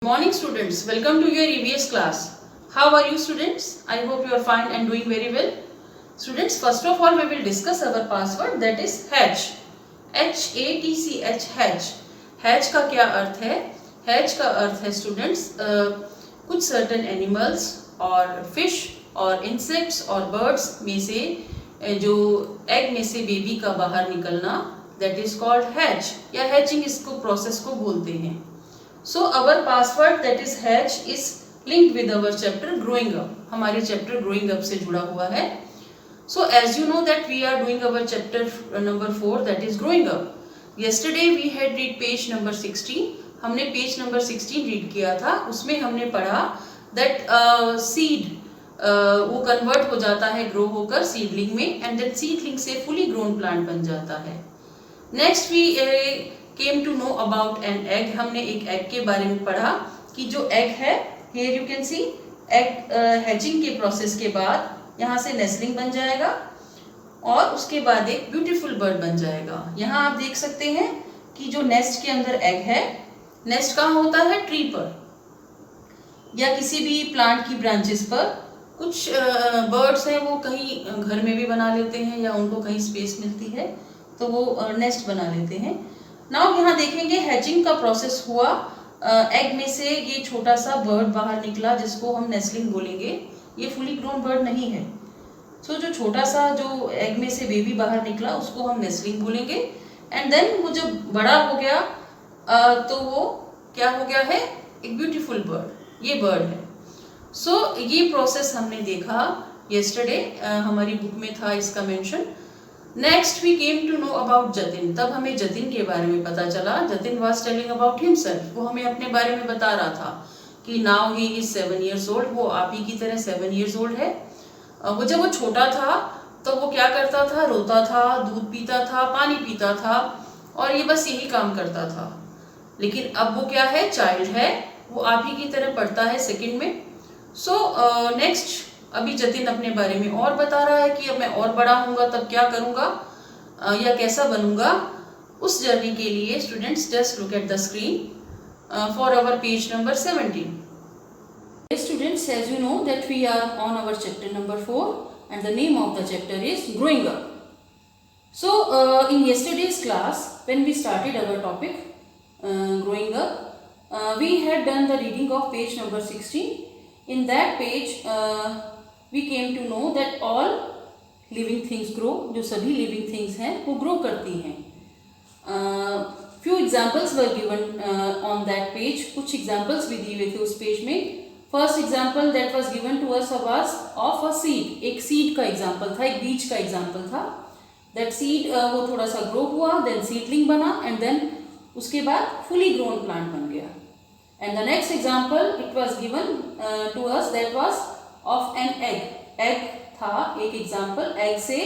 Morning students, welcome to your EVS class. How are you students? I hope you are fine and doing very well. Students, first of all we will discuss our password, that is hatch. H-A-T-C-H, hatch. Hatch का क्या अर्थ है? Hatch का अर्थ है students कुछ certain animals और fish और insects और birds में से जो egg में से baby का बाहर निकलना, that is called hatch या hatching इसको process को बोलते हैं. So our password, that is hatch, is linked with our chapter growing up. हमारे chapter growing up से जुड़ा हुआ है. So as you know that we are doing our chapter number 4, that is growing up. Yesterday we had read page number 16. हमने page number 16 read किया था. उसमें हमने पढ़ा that seed वो convert हो जाता है grow होकर seedling में, and then seedling से fully grown plant बन जाता है. Next we came to know about an egg. हमने एक egg के बारे में पढ़ा कि जो egg है, here you can see egg hatching के process के बाद यहाँ से nestling बन जाएगा और उसके बाद एक beautiful bird बन जाएगा. यहाँ आप देख सकते हैं कि जो nest के अंदर egg है, nest कहाँ होता है? ट्री पर या किसी भी प्लांट की ब्रांचेस पर. कुछ बर्ड्स हैं वो कहीं घर में भी बना लेते हैं या उनको कहीं स्पेस मिलती है तो वो नेस्ट बना लेते हैं. नाउ यहाँ देखेंगे हैचिंग का प्रोसेस हुआ, एग में से ये छोटा सा बर्ड बाहर निकला जिसको हम नेस्लिंग बोलेंगे. ये फुली ग्रोन बर्ड नहीं है. सो जो छोटा सा जो एग में से बेबी बाहर निकला उसको हम नेस्लिंग बोलेंगे. एंड देन वो जब बड़ा हो गया तो वो क्या हो गया है? एक ब्यूटीफुल बर्ड. ये बर्ड है. सो ये प्रोसेस हमने देखा येस्टरडे, हमारी बुक में था इसका mention. Next we came to know about Jatin. तब हमें जतिन के बारे में पता चला. Jatin was telling about himself. वो हमें अपने बारे में बता रहा था कि now he is 7 years old. वो आप ही की तरह 7 years old है. वो जब वो छोटा था तो वो क्या करता था? रोता था, दूध पीता था, पानी पीता था और ये बस यही काम करता था. लेकिन अब वो क्या है? चाइल्ड है. वो आप ही की तरह पढ़ता है सेकेंड में. सो नेक्स्ट अभी जतिन अपने बारे में और बता रहा है कि अब मैं और बड़ा होऊंगा तब क्या करूंगा या कैसा बनूंगा. उस जर्नी के लिए students just look at the screen for our page number 17. Students, as you know that we are on our chapter number 4 and the name of the chapter is growing up. So in yesterday's class when we started our topic growing up, we had done the reading of page number 16. In that page we came to know that all living things grow. जो सभी living things हैं वो grow करती हैं. Few examples were given on that page. कुछ examples भी दिए हुए थे उस पेज में. First example that was given to us was of a seed. एक seed का example था, एक बीज का example था. That seed वो थोड़ा सा grow हुआ, then seedling बना and then उसके बाद fully grown plant बन गया. And the next example it was given to us, that was of an egg. Egg था एक example. egg से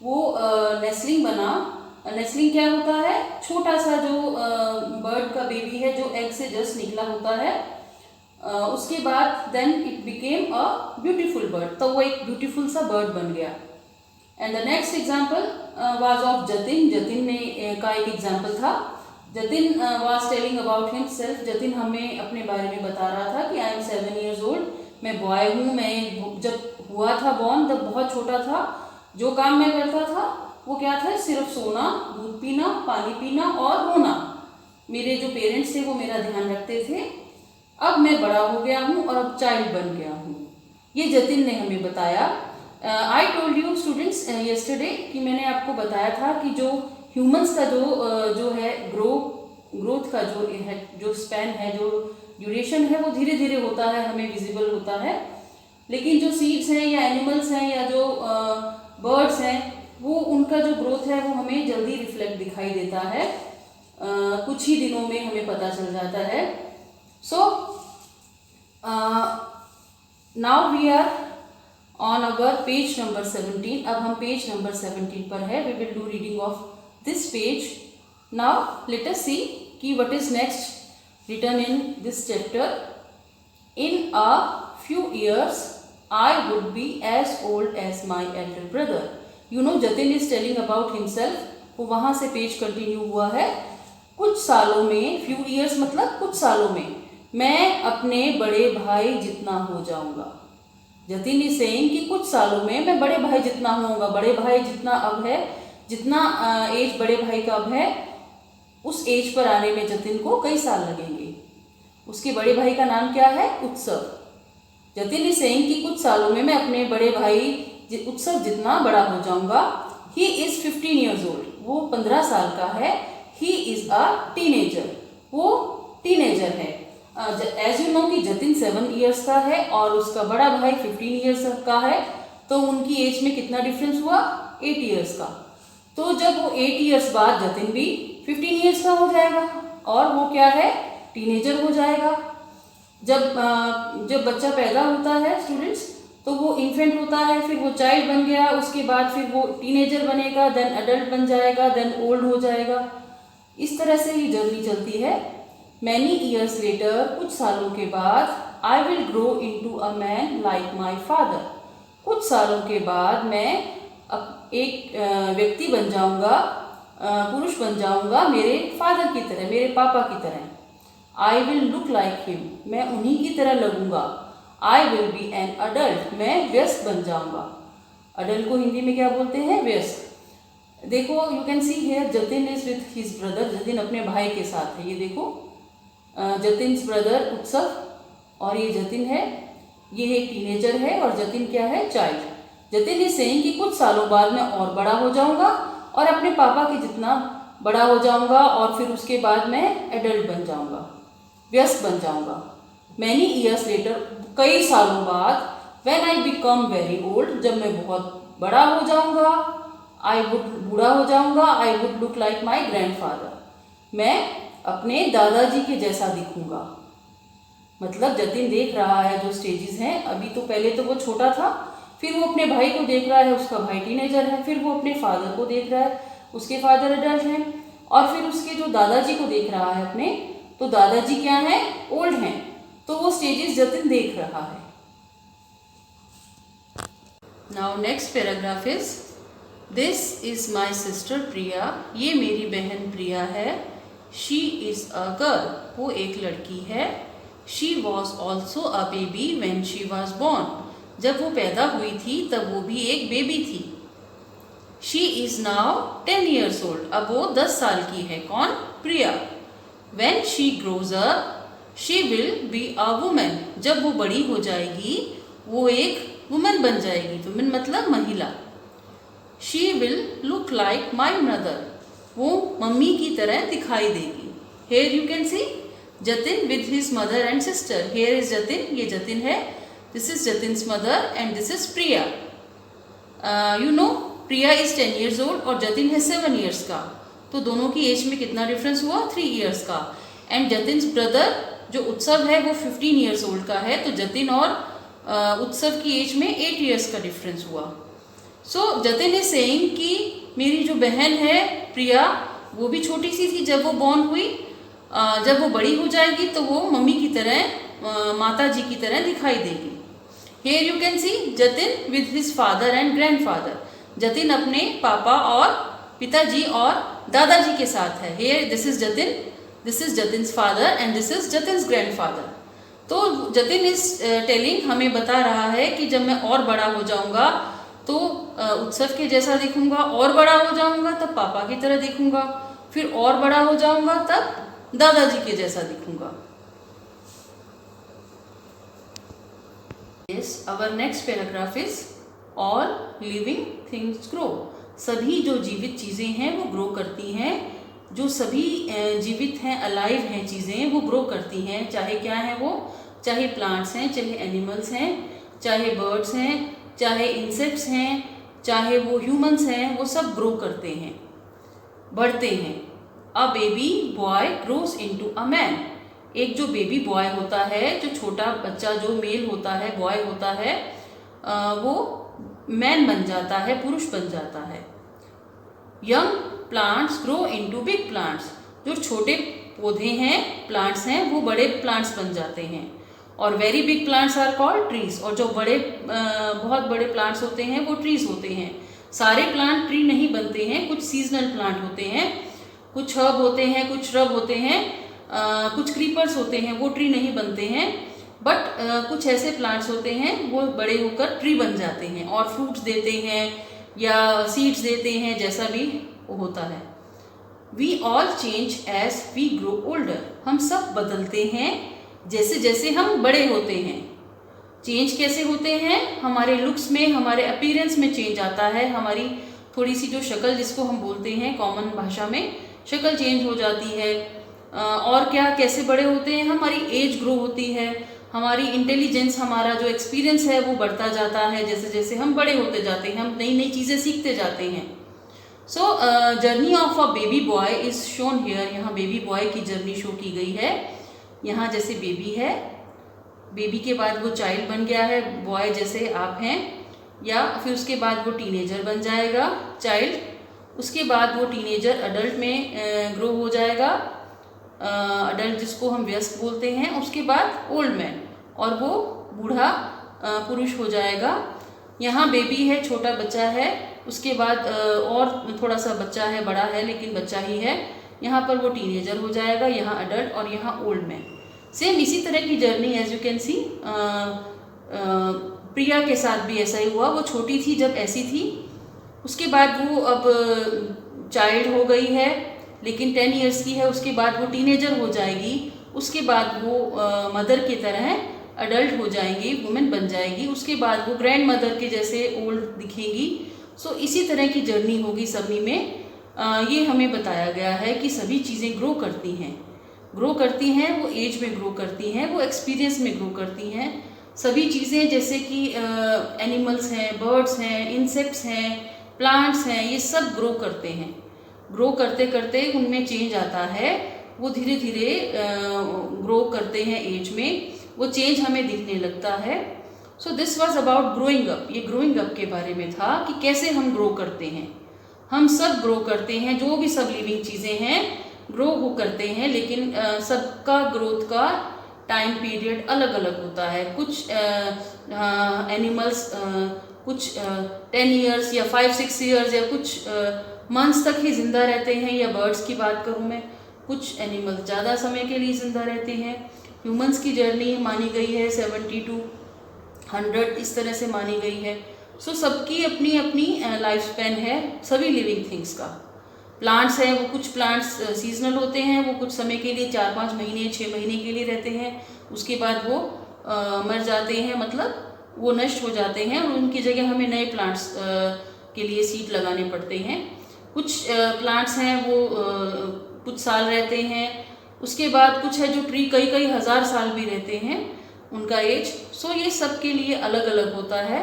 वो nestling बना. nestling क्या होता है? छोटा सा जो bird का baby है जो egg से just निकला होता है. उसके बाद then it became a beautiful bird. तो वो एक beautiful सा bird बन गया. And the next example was of Jatin. Jatin ने का एक example था. Jatin was telling about himself. Jatin हमें अपने बारे में बता रहा था कि I am 7 years old. मैं बॉय हूँ. मैं जब हुआ था बॉर्न तब बहुत छोटा था. जो काम मैं करता था वो क्या था? सिर्फ सोना, दूध पीना, पानी पीना और रोना. मेरे जो पेरेंट्स थे वो मेरा ध्यान रखते थे. अब मैं बड़ा हो गया हूँ और अब चाइल्ड बन गया हूँ. ये जतिन ने हमें बताया. I told you students yesterday कि मैंने आपको बताया था कि जो ह्यूमंस का जो है ग्रोथ का जो स्पैन है, जो ड्यूरेशन है वो धीरे धीरे होता है, हमें विजिबल होता है. लेकिन जो सीड्स हैं या एनिमल्स हैं या जो बर्ड्स हैं वो उनका जो ग्रोथ है वो हमें जल्दी रिफ्लेक्ट दिखाई देता है. कुछ ही दिनों में हमें पता चल जाता है. So now we are on our page number 17. अब हम पेज नंबर 17 पर है. We will do reading of this page. Now let us see ki what is next written in this chapter. In a few years I would be as old as my elder brother. You know Jatin is telling about himself. वो वहाँ से page continue हुआ है. कुछ सालों में, few years मतलब कुछ सालों में, मैं अपने बड़े भाई जितना हो जाऊंगा। जतिन इज सेइंग कि कुछ सालों में मैं बड़े भाई जितना होऊंगा। बड़े भाई जितना अब है, जितना एज बड़े भाई का अब है, उस एज पर आने में जतिन को कई साल लगेंगे। उसके बड़े भाई का नाम क्या है? उत्सव। जतिन इज सेइंग कि कुछ सालों में मैं अपने बड़े भाई उत्सव जितना बड़ा हो जाऊंगा। ही इज 15 years old, वो 15 साल का है। ही इज अ टीनेजर, वो टीनेजर है। एज यू नो कि जतिन 7 years का है और उसका बड़ा भाई 15 years का है, तो उनकी एज में कितना डिफरेंस हुआ? 8 years का। तो जब वो 8 years बाद जतिन भी 15 years का हो जाएगा और वो क्या है? टीनेजर हो जाएगा। जब बच्चा पैदा होता है स्टूडेंट्स, तो वो इन्फेंट होता है, फिर वो चाइल्ड बन गया, उसके बाद फिर वो टीनेजर बनेगा, देन अडल्ट बन जाएगा, देन ओल्ड हो जाएगा। इस तरह से ये जर्नी चलती है। मैनी ईयर्स लेटर, कुछ सालों के बाद, I will grow into a man like my father. कुछ सालों के बाद मैं एक व्यक्ति बन जाऊंगा, पुरुष बन जाऊंगा मेरे फादर की तरह, मेरे पापा की तरह। I will look like him, मैं उन्हीं की तरह लगूंगा। I will be an adult, मैं व्यस्क बन जाऊंगा। अडल्ट को हिंदी में क्या बोलते हैं? व्यस्क। देखो, you can see here Jatin is with his brother. Jatin अपने भाई के साथ है। ये देखो, जतिन्स ब्रदर उत्सव, और ये जतिन है, ये एक टीनेजर है, और जतिन क्या है? चाइल्ड। जतिन इज सेइंग कि कुछ सालों बाद मैं और बड़ा हो जाऊंगा और अपने पापा के जितना बड़ा हो जाऊंगा, और फिर उसके बाद मैं एडल्ट बन जाऊंगा, व्यस्क बन जाऊंगा। मैनी ईयर्स लेटर, कई सालों बाद, when I become very old, जब मैं बहुत बड़ा हो जाऊंगा, आई वुड, बूढ़ा हो जाऊंगा, I would look like my grandfather, मैं अपने दादाजी के जैसा दिखूंगा। मतलब जतिन देख रहा है जो स्टेजेस हैं, अभी तो पहले तो वो छोटा था, फिर वो अपने भाई को देख रहा है, उसका भाई टीनेजर है, फिर वो अपने फादर को देख रहा है, उसके फादर एडल्ट हैं, और फिर उसके जो दादाजी को देख रहा है अपने, तो दादाजी क्या हैं? ओल्ड हैं। तो वो स्टेजेस जतिन देख रहा है। Now next paragraph is, this is my sister Priya, ये मेरी बहन प्रिया है। शी इज अ गर्ल, वो एक लड़की है। She was also a baby when she was born, जब वो पैदा हुई थी तब वो भी एक बेबी थी। She is now 10 years old, अब वो 10 साल की है। कौन? प्रिया। When she grows up, she will be a woman, जब वो बड़ी हो जाएगी वो एक वुमन बन जाएगी। वुमन मतलब महिला। She will look like my mother, वो मम्मी की तरह दिखाई देगी। Here you can see Jatin with his mother and sister. Here is Jatin, ये जतिन है, this is Jatin's mother and this is Priya. You know Priya is 10 years old और जतिन है 7 years का, तो दोनों की एज में कितना डिफरेंस हुआ? 3 years का। एंड जतिन्स ब्रदर जो उत्सव है वो 15 years old का है, तो जतिन और उत्सव की एज में 8 years का डिफरेंस हुआ। सो जतिन इज सेइंग कि मेरी जो बहन है प्रिया, वो भी छोटी सी थी जब वो बॉर्न हुई, जब वो बड़ी हो जाएगी तो वो मम्मी की तरह, माता जी की तरह दिखाई देगी। Here you can see Jatin with his father and grandfather, Jatin अपने पापा और पिताजी और दादाजी के साथ है। Here this is Jatin, this is Jatin's father and this is Jatin's grandfather. तो जतिन इज टेलिंग, हमें बता रहा है कि जब मैं और बड़ा हो जाऊंगा तो उत्सव के जैसा दिखूंगा, और बड़ा हो जाऊंगा तब पापा की तरह दिखूंगा, फिर और बड़ा हो जाऊंगा तब दादाजी के जैसा दिखूंगा। Yes, our next paragraph is all living things grow. सभी जो जीवित चीज़ें हैं वो ग्रो करती हैं। जो सभी जीवित हैं, अलाइव हैं चीज़ें, वो ग्रो करती हैं। चाहे क्या है वो, चाहे प्लांट्स हैं, चाहे एनिमल्स हैं, चाहे बर्ड्स हैं, चाहे इंसेक्ट्स हैं, चाहे वो ह्यूमंस हैं, वो सब ग्रो करते हैं, बढ़ते हैं। A baby boy grows into a man, एक जो बेबी बॉय होता है, जो छोटा बच्चा जो मेल होता है, बॉय होता है, वो मैन बन जाता है, पुरुष बन जाता है। Young plants grow into big plants, जो छोटे पौधे हैं, प्लांट्स हैं, वो बड़े प्लांट्स बन जाते हैं। और very big plants are called trees, और जो बड़े बहुत बड़े प्लांट्स होते हैं वो ट्रीज होते हैं। सारे प्लांट ट्री नहीं बनते हैं, कुछ सीजनल प्लांट होते हैं, कुछ हर्ब होते हैं, कुछ श्रब होते हैं, कुछ क्रीपर्स होते हैं वो ट्री नहीं बनते हैं, बट कुछ ऐसे प्लांट्स होते हैं वो बड़े होकर ट्री बन जाते हैं और फ्रूट्स देते हैं या सीड्स देते हैं, जैसा भी वो होता है। We all change as we grow older, हम सब बदलते हैं जैसे जैसे हम बड़े होते हैं। चेंज कैसे होते हैं? हमारे लुक्स में, हमारे अपीयरेंस में चेंज आता है, हमारी थोड़ी सी जो शक्ल जिसको हम बोलते हैं कॉमन भाषा में, शक्ल चेंज हो जाती है। और क्या, कैसे बड़े होते हैं? हमारी एज ग्रो होती है, हमारी इंटेलिजेंस, हमारा जो एक्सपीरियंस है वो बढ़ता जाता है जैसे जैसे हम बड़े होते जाते हैं, हम नई नई चीज़ें सीखते जाते हैं। सो journey of a baby boy is shown here, यहाँ बेबी बॉय की जर्नी शो की गई है। यहाँ जैसे बेबी है, बेबी के बाद वो चाइल्ड बन गया है, बॉय जैसे आप हैं, या फिर उसके बाद वो टीनेजर बन जाएगा, चाइल्ड, उसके बाद वो टीनेजर अडल्ट में ग्रो हो जाएगा, अडल्ट जिसको हम वयस्क बोलते हैं, उसके बाद ओल्ड मैन और वो बूढ़ा पुरुष हो जाएगा। यहाँ बेबी है, छोटा बच्चा है, उसके बाद और थोड़ा सा बच्चा है, बड़ा है लेकिन बच्चा ही है, यहाँ पर वो टीनेजर हो जाएगा, यहाँ अडल्ट और यहाँ ओल्ड मैन। सेम इसी तरह की journey as you can see Priya के साथ भी ऐसा ही हुआ। वो छोटी थी जब ऐसी थी, उसके बाद वो अब चाइल्ड हो गई है लेकिन 10 इयर्स की है, उसके बाद वो टीनेजर हो जाएगी, उसके बाद वो मदर की तरह अडल्ट हो जाएंगी, वुमेन बन जाएगी, उसके बाद वो ग्रैंड मदर के जैसे ओल्ड दिखेगी। सो इसी तरह की जर्नी होगी सभी में। ये हमें बताया गया है कि सभी चीज़ें ग्रो करती हैं, वो एज में ग्रो करती हैं, वो एक्सपीरियंस में ग्रो करती हैं। सभी चीज़ें जैसे कि एनिमल्स हैं, बर्ड्स हैं, इंसेक्ट्स हैं, प्लांट्स हैं, ये सब ग्रो करते हैं। ग्रो करते करते उनमें चेंज आता है, वो धीरे धीरे ग्रो करते हैं एज में, वो चेंज हमें दिखने लगता है। So this was about growing up. ये ग्रोइंग अप के बारे में था कि कैसे हम ग्रो करते हैं। हम सब ग्रो करते हैं, जो भी सब लिविंग चीज़ें हैं ग्रो हो करते हैं, लेकिन सबका ग्रोथ का टाइम पीरियड अलग अलग होता है। कुछ एनिमल्स कुछ 10 इयर्स या 5-6 इयर्स या कुछ मंथ्स तक ही ज़िंदा रहते हैं, या बर्ड्स की बात करूँ मैं, कुछ एनिमल्स ज़्यादा समय के लिए ज़िंदा रहते हैं। ह्यूमंस की जर्नी मानी गई है 70 to 100, इस तरह से मानी गई है। सो सबकी अपनी अपनी लाइफ स्पैन है सभी लिविंग थिंग्स का। प्लांट्स हैं, वो कुछ प्लांट्स सीजनल होते हैं, वो कुछ समय के लिए 4-5 महीने 6 महीने के लिए रहते हैं, उसके बाद वो मर जाते हैं, मतलब वो नष्ट हो जाते हैं और उनकी जगह हमें नए प्लांट्स के लिए सीड लगाने पड़ते हैं। कुछ प्लांट्स हैं वो कुछ साल रहते हैं, उसके बाद कुछ है जो ट्री कई कई हज़ार साल भी रहते हैं उनका एज। सो ये सब के लिए अलग अलग होता है।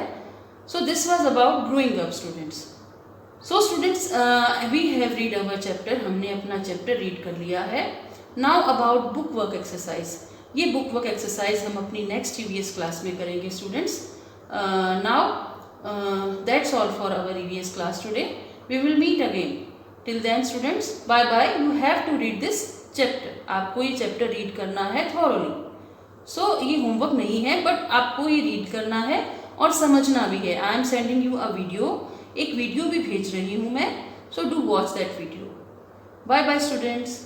So this was about growing up students. So students we have read our chapter, हमने अपना चैप्टर रीड कर लिया है। Now about book work exercise. ये बुक वर्क एक्सरसाइज हम अपनी नेक्स्ट EVS क्लास में करेंगे students. Now that's all for our EVS class today. We will meet again. Till then students, bye bye. You have to read this chapter. आपको ये chapter read करना है thoroughly. So ये homework नहीं है, but आपको ये रीड करना है और समझना भी है। I am sending you a video. एक वीडियो भी भेज रही हूँ मैं, so do watch that video. Bye bye students.